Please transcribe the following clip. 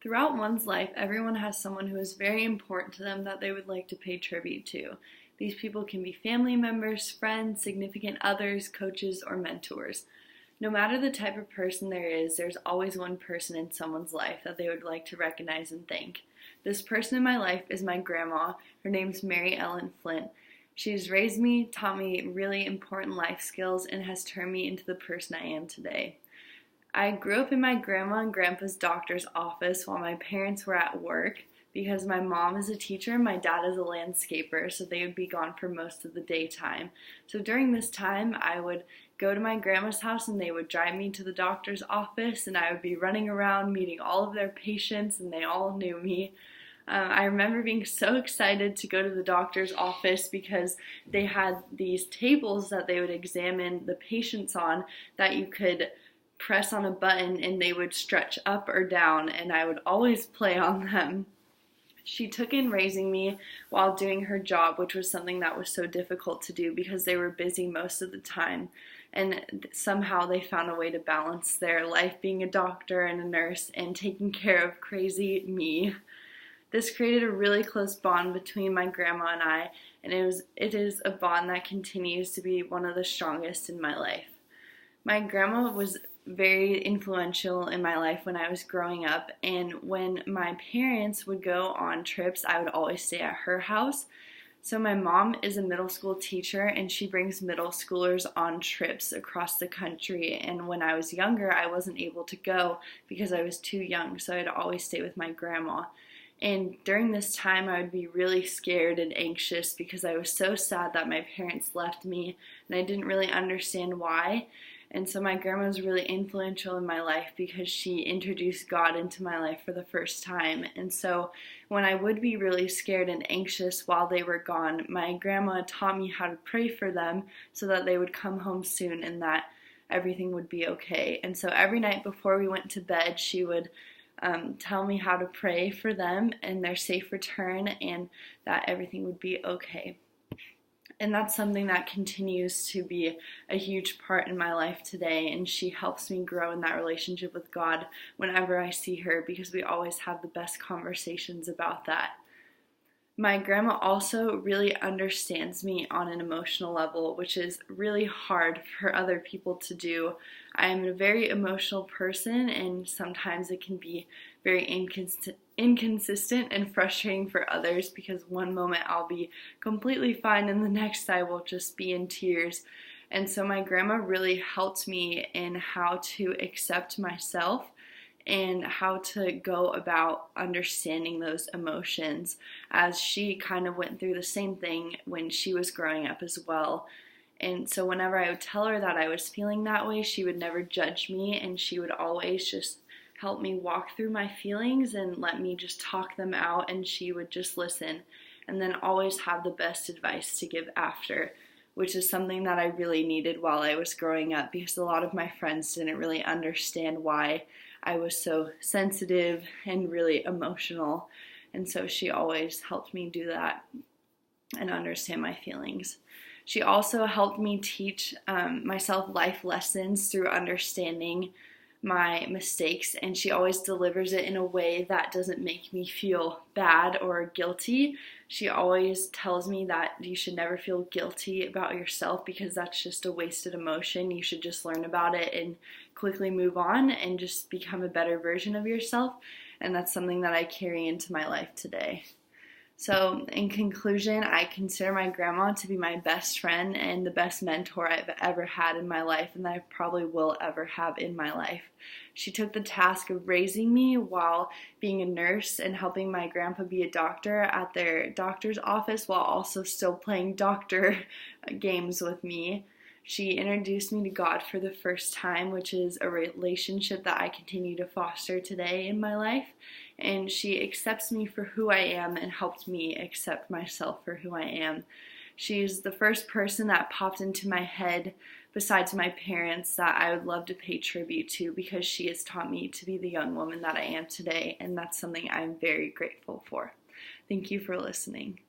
Throughout one's life, everyone has someone who is very important to them that they would like to pay tribute to. These people can be family members, friends, significant others, coaches, or mentors. No matter the type of person there is, there's always one person in someone's life that they would like to recognize and thank. This person in my life is my grandma. Her name's Mary Ellen Flint. She's raised me, taught me really important life skills, and has turned me into the person I am today. I grew up in my grandma and grandpa's doctor's office while my parents were at work because my mom is a teacher and my dad is a landscaper, so they would be gone for most of the daytime. So during this time, I would go to my grandma's house and they would drive me to the doctor's office, and I would be running around meeting all of their patients, and they all knew me. I remember being so excited to go to the doctor's office because they had these tables that they would examine the patients on that you could press on a button and they would stretch up or down, and I would always play on them. She took in raising me while doing her job, which was something that was so difficult to do because they were busy most of the time, and somehow they found a way to balance their life being a doctor and a nurse and taking care of crazy me. This created a really close bond between my grandma and I, and it is a bond that continues to be one of the strongest in my life. My grandma was very influential in my life when I was growing up, and when my parents would go on trips, I would always stay at her house. So my mom is a middle school teacher, and she brings middle schoolers on trips across the country, and when I was younger, I wasn't able to go because I was too young, so I'd always stay with my grandma. And during this time, I would be really scared and anxious because I was so sad that my parents left me, and I didn't really understand why. And so my grandma was really influential in my life because she introduced God into my life for the first time. And so when I would be really scared and anxious while they were gone, my grandma taught me how to pray for them so that they would come home soon and that everything would be okay. And so every night before we went to bed, she would tell me how to pray for them and their safe return and that everything would be okay. And that's something that continues to be a huge part in my life today, and she helps me grow in that relationship with God whenever I see her because we always have the best conversations about that. My grandma also really understands me on an emotional level, which is really hard for other people to do. I am a very emotional person, and sometimes it can be very inconsistent and frustrating for others because one moment I'll be completely fine and the next I will just be in tears. And so my grandma really helped me in how to accept myself and how to go about understanding those emotions, as she kind of went through the same thing when she was growing up as well. And so whenever I would tell her that I was feeling that way, she would never judge me, and she would always just help me walk through my feelings and let me just talk them out, and she would just listen and then always have the best advice to give after, which is something that I really needed while I was growing up because a lot of my friends didn't really understand why I was so sensitive and really emotional, and so she always helped me do that and understand my feelings. She also helped me teach myself life lessons through understanding my mistakes, and she always delivers it in a way that doesn't make me feel bad or guilty. She always tells me that you should never feel guilty about yourself because that's just a wasted emotion. You should just learn about it and quickly move on and just become a better version of yourself, and that's something that I carry into my life today. So in conclusion, I consider my grandma to be my best friend and the best mentor I've ever had in my life and that I probably will ever have in my life. She took the task of raising me while being a nurse and helping my grandpa be a doctor at their doctor's office while also still playing doctor games with me. She introduced me to God for the first time, which is a relationship that I continue to foster today in my life. And she accepts me for who I am and helped me accept myself for who I am. She's the first person that popped into my head besides my parents that I would love to pay tribute to because she has taught me to be the young woman that I am today, and that's something I'm very grateful for. Thank you for listening.